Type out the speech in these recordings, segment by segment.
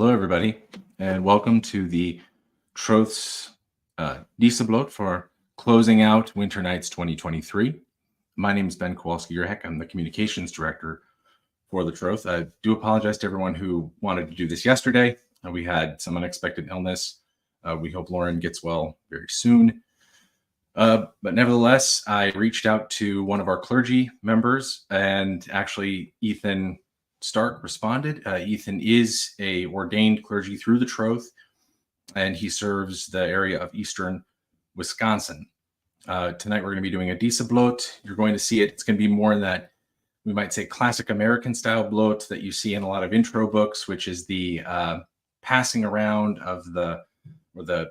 Hello, everybody, and welcome to the Troth's Dísablót for closing out Winter Nights 2023. My name is Ben Kowalski-Urhek. I'm the communications director for the Troth. I do apologize to everyone who wanted to do this yesterday. We had some unexpected illness. We hope Lauren gets well very soon. But nevertheless, I reached out to one of our clergy members, and actually Heathen Stark responded. Heathen is a ordained clergy through the Troth, and he serves the area of eastern Wisconsin. Tonight we're going to be doing a Disablot. You're going to see it. It's going to be more in that, we might say, classic American style blot that you see in a lot of intro books, which is the passing around of the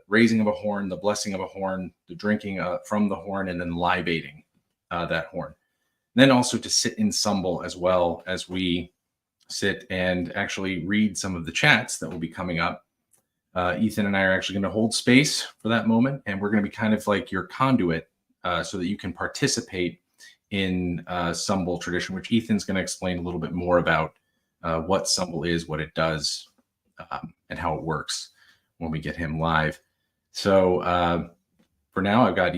raising of a horn, the blessing of a horn, the drinking from the horn, and then libating that horn. And then also to sit in Sumbel as well, as we sit and actually read some of the chats that will be coming up. Heathen and I are actually going to hold space for that moment, and we're going to be kind of like your conduit so that you can participate in Sumbel tradition, which Heathen's going to explain a little bit more about what Sumbel is, what it does, and how it works when we get him live. So for now, we got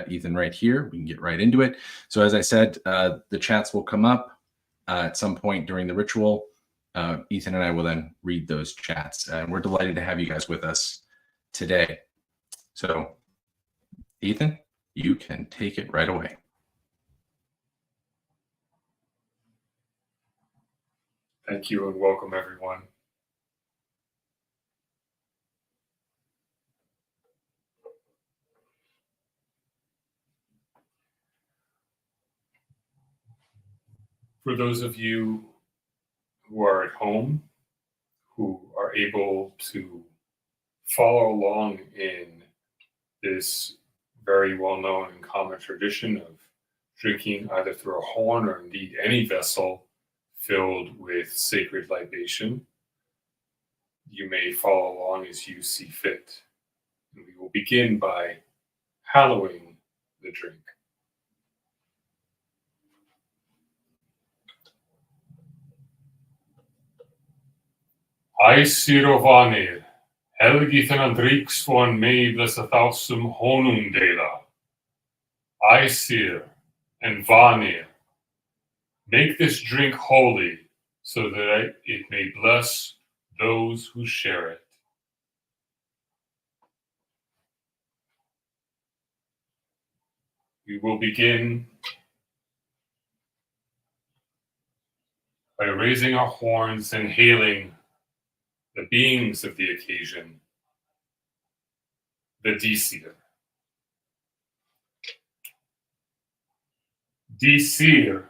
Heathen right here. We can get right into it. So as I said, the chats will come up at some point during the ritual. Heathen and I will then read those chats, and we're delighted to have you guys with us today. So Heathen, you can take it right away. Thank you and welcome everyone. For those of you who are at home, who are able to follow along in this very well-known and common tradition of drinking either through a horn or indeed any vessel filled with sacred libation, you may follow along as you see fit. And we will begin by hallowing the drink. Æsir og vanir, helgi þennan drykk svo hann megi blessa þá sem honum deila. Æsir and vanir, make this drink holy so that it may bless those who share it. We will begin by raising our horns and hailing the beings of the occasion, the Dísir. Dísir,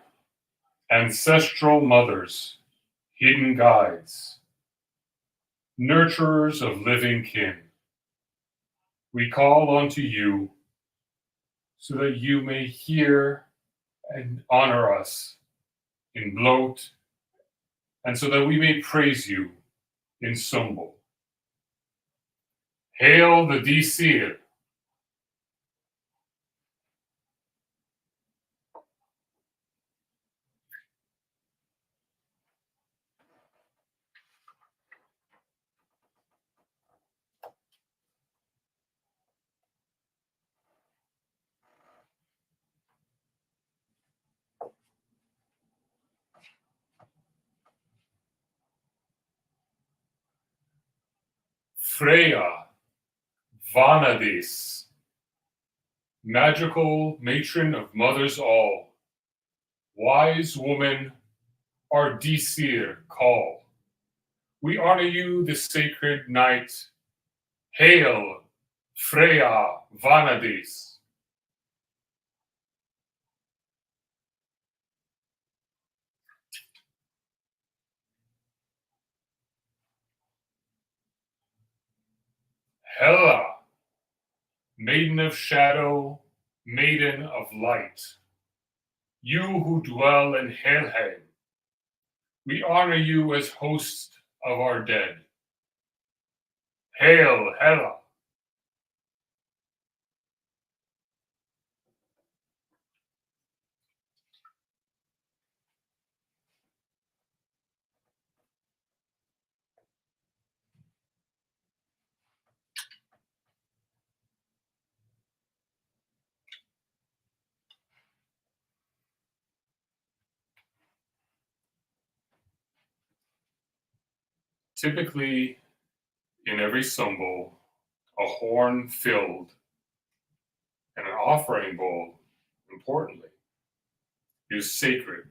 ancestral mothers, hidden guides, nurturers of living kin, we call unto you so that you may hear and honor us in Blót, and so that we may praise you in Sumbel. Hail the Dísir. Freyja Vanadís, magical matron of mothers all, wise woman, our Dísir call. We honor you this sacred night. Hail, Freyja Vanadís. Hela, maiden of shadow, maiden of light, you who dwell in Helheim, we honor you as host of our dead. Hail, Hela. Typically, in every Sumbel, a horn filled and an offering bowl, importantly, is sacred.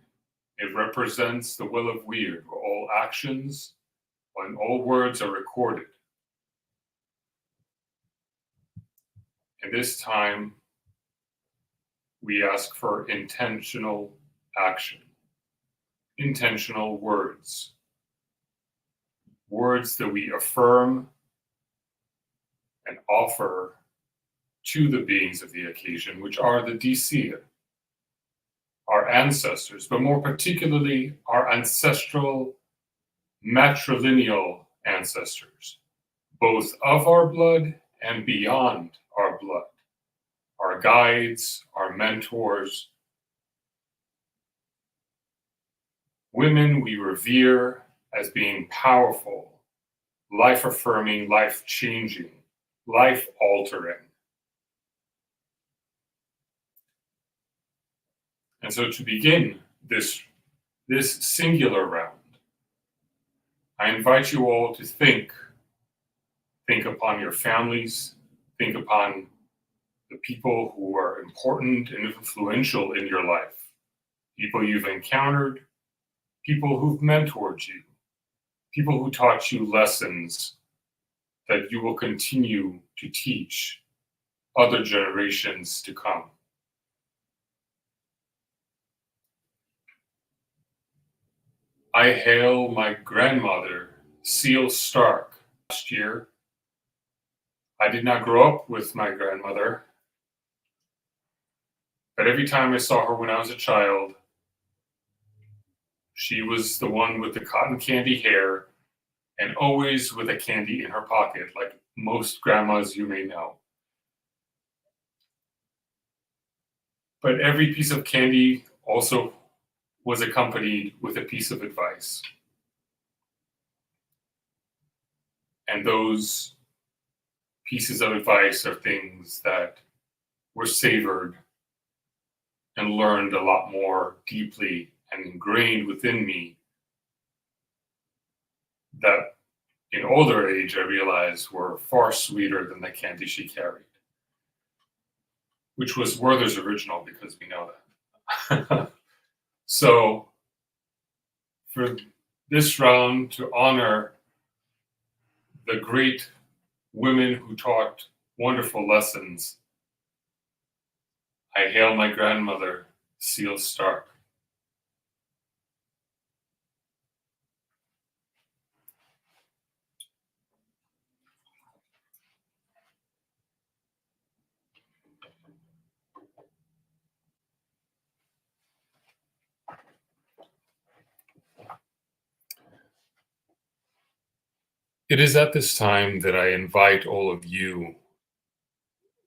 It represents the will of Weird, where all actions and all words are recorded. And this time, we ask for intentional action, intentional words, words that we affirm and offer to the beings of the occasion, which are the Dísir, our ancestors, but more particularly our ancestral matrilineal ancestors, both of our blood and beyond our blood, our guides, our mentors, women we revere as being powerful, life-affirming, life-changing, life-altering. And so to begin this singular round, I invite you all to think upon your families, think upon the people who are important and influential in your life, people you've encountered, people who've mentored you, people who taught you lessons that you will continue to teach other generations to come. I hail my grandmother, Seal Stark. Last year, I did not grow up with my grandmother, but every time I saw her when I was a child, she was the one with the cotton candy hair and always with a candy in her pocket, like most grandmas you may know. But every piece of candy also was accompanied with a piece of advice. And those pieces of advice are things that were savored and learned a lot more deeply and ingrained within me, that in older age I realized were far sweeter than the candy she carried, which was Werther's original, because we know that. So for this round, to honor the great women who taught wonderful lessons, I hail my grandmother, Seal Stark. It is at this time that I invite all of you,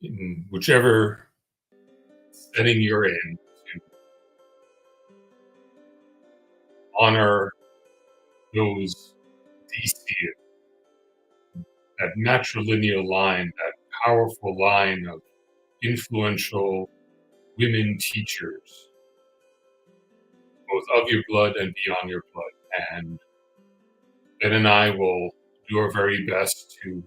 in whichever setting you're in, to honor those Dísir, that matrilineal line, that powerful line of influential women teachers, both of your blood and beyond your blood. And Ben and I will do our very best to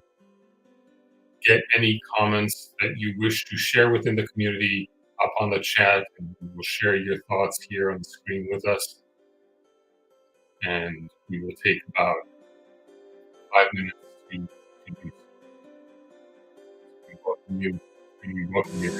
get any comments that you wish to share within the community up on the chat, and we will share your thoughts here on the screen with us. And we will take about 5 minutes to do so. We welcome you. We welcome you.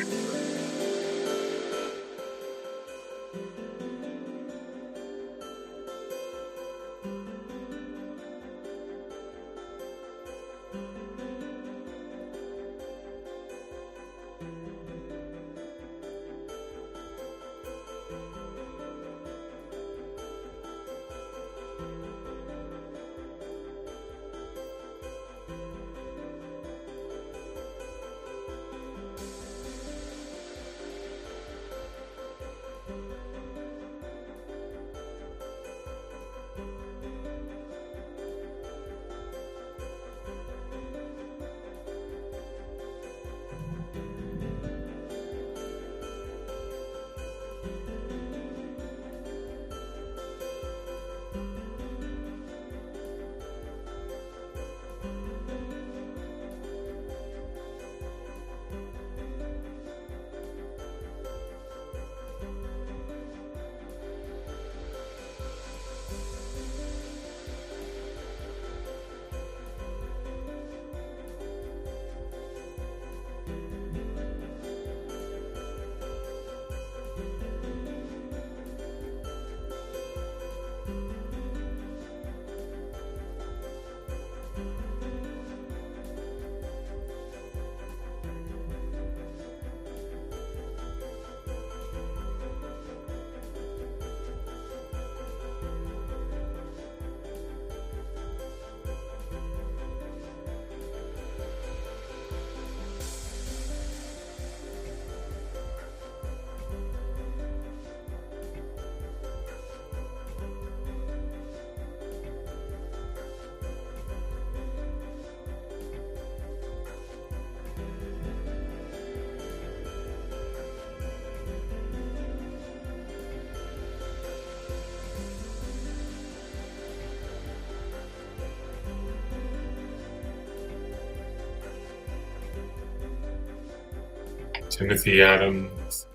Timothy Adams,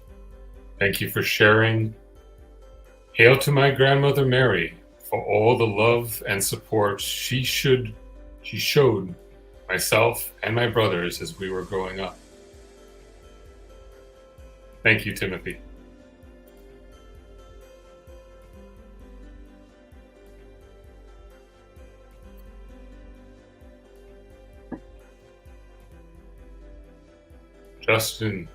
thank you for sharing. Hail to my grandmother Mary for all the love and support she showed myself and my brothers as we were growing up. Thank you, Timothy. Justin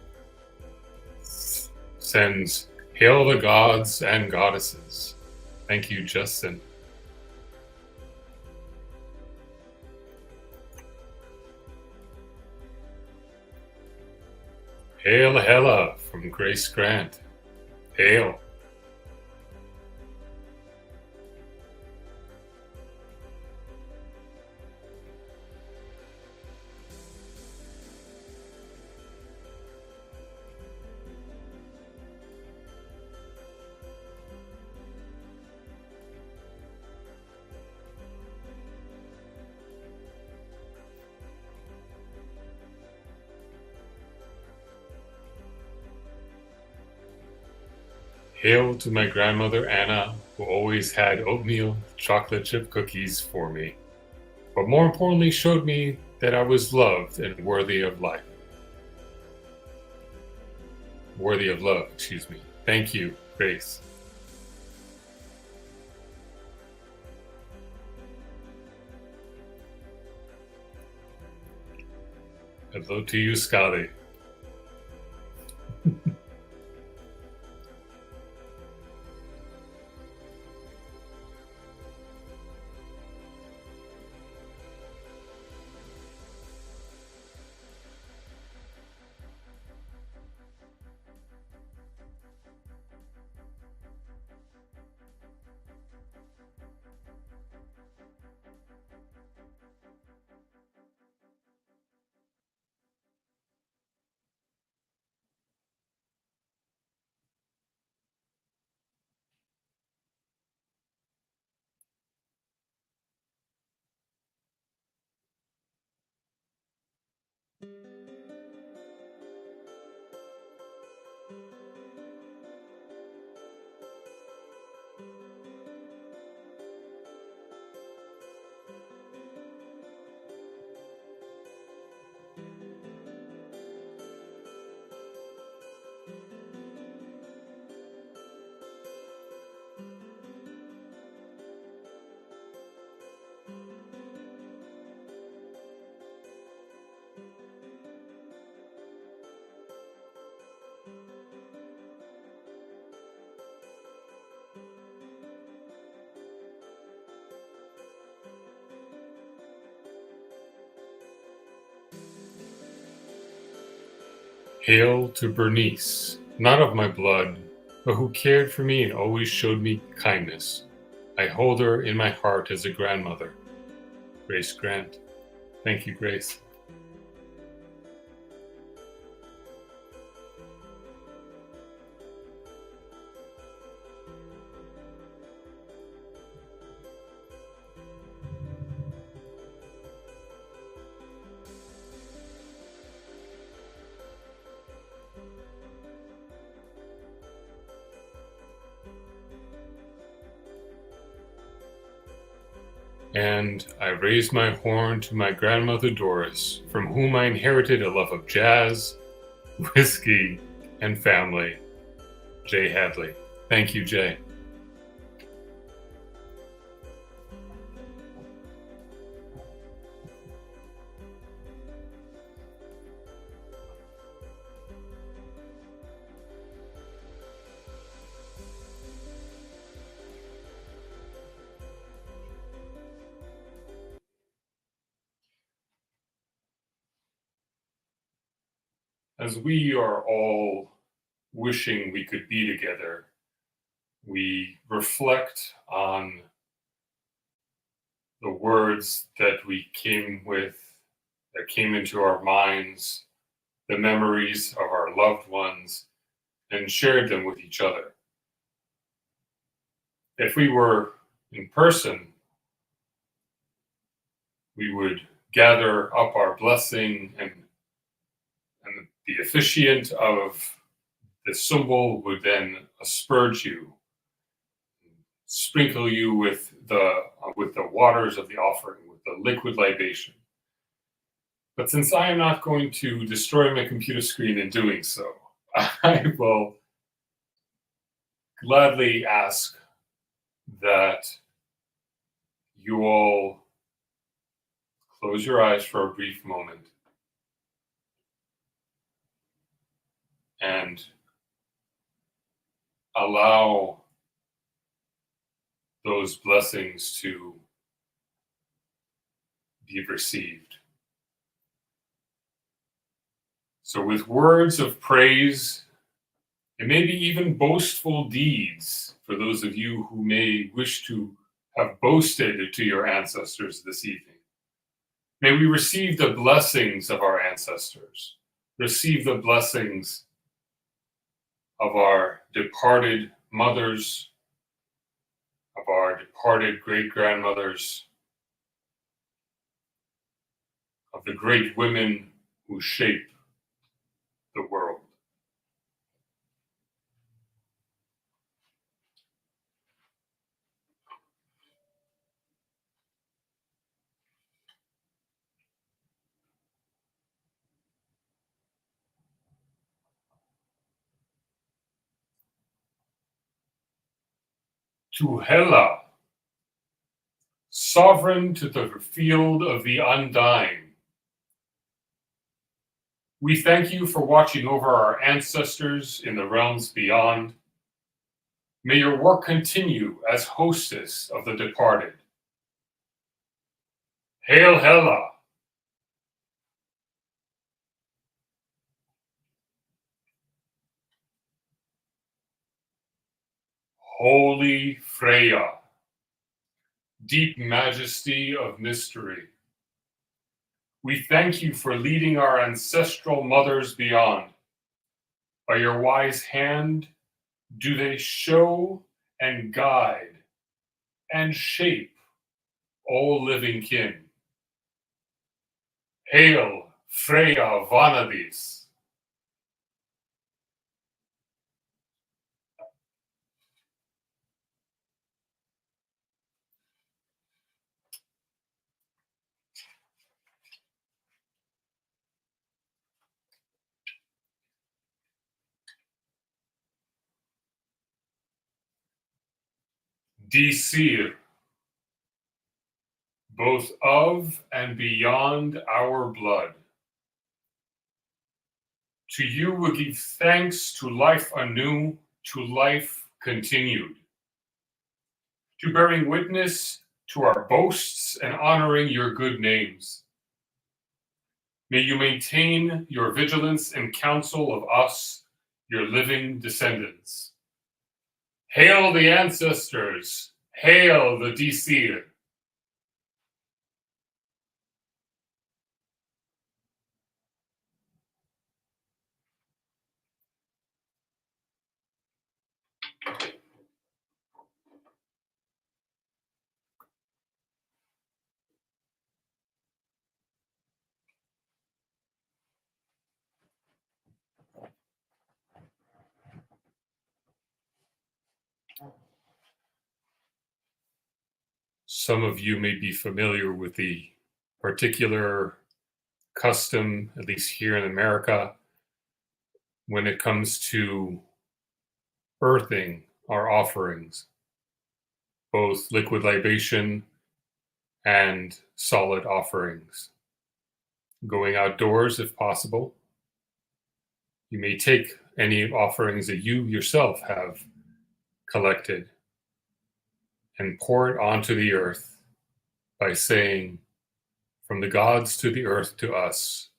sends, hail the gods and goddesses. Thank you, Justin. Hail Hella from Grace Grant. Hail. Hail to my grandmother Anna, who always had oatmeal chocolate chip cookies for me, but more importantly showed me that I was loved and worthy of life. Worthy of love, excuse me. Thank you, Grace. Hello to you, Scotty. Hail to Bernice, not of my blood, but who cared for me and always showed me kindness. I hold her in my heart as a grandmother. Grace Grant. Thank you, Grace. And I raised my horn to my grandmother Doris, from whom I inherited a love of jazz, whiskey, and family. Jay Hadley. Thank you, Jay. As we are all wishing we could be together, we reflect on the words that we came with, that came into our minds, the memories of our loved ones, and shared them with each other. If we were in person, we would gather up our blessing and The officiant of the Sumbel would then asperge you, sprinkle you with the waters of the offering, with the liquid libation. But since I am not going to destroy my computer screen in doing so, I will gladly ask that you all close your eyes for a brief moment and allow those blessings to be received. So with words of praise, and maybe even boastful deeds, for those of you who may wish to have boasted to your ancestors this evening, may we receive the blessings of our ancestors, receive the blessings of our departed mothers, of our departed great-grandmothers, of the great women who shape the world. To Hela, sovereign to the field of the undying, we thank you for watching over our ancestors in the realms beyond. May your work continue as hostess of the departed. Hail Hela! Holy Freyja, deep majesty of mystery, we thank you for leading our ancestral mothers beyond. By your wise hand, do they show and guide and shape all living kin. Hail, Freyja Vanadís! Dísir, both of and beyond our blood. To you we give thanks, to life anew, to life continued, to bearing witness to our boasts and honoring your good names. May you maintain your vigilance and counsel of us, your living descendants. Hail the ancestors! Hail the Dísir! Some of you may be familiar with the particular custom, at least here in America, when it comes to earthing our offerings, both liquid libation and solid offerings. Going outdoors if possible. You may take any offerings that you yourself have collected and pour it onto the earth by saying, from the gods to the earth to us,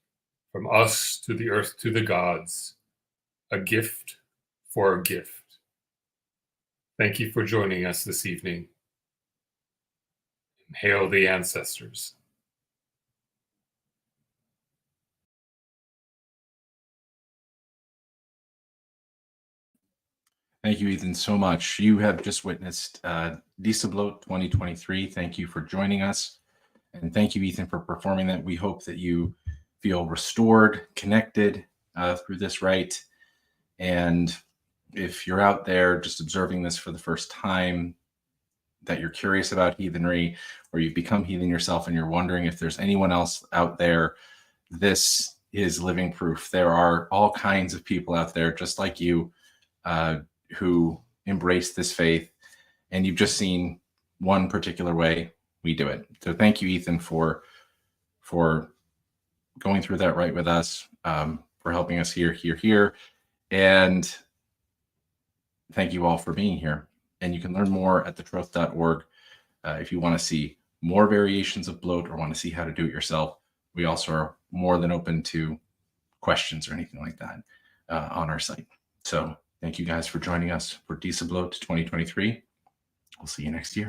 from us to the earth to the gods, a gift for a gift. Thank you for joining us this evening. And hail the ancestors. Thank you, Ethan, so much. You have just witnessed Dísablót 2023. Thank you for joining us. And thank you, Ethan, for performing that. We hope that you feel restored, connected, through this rite. And if you're out there just observing this for the first time, that you're curious about heathenry, or you've become heathen yourself and you're wondering if there's anyone else out there, this is living proof. There are all kinds of people out there just like you who embrace this faith, and you've just seen one particular way we do it. So thank you, Heathen, for going through that rite with us, for helping us here, and thank you all for being here. And you can learn more at thetroth.org if you want to see more variations of bloat or want to see how to do it yourself. We also are more than open to questions or anything like that on our site. So thank you guys for joining us for Dísablót 2023. We'll see you next year.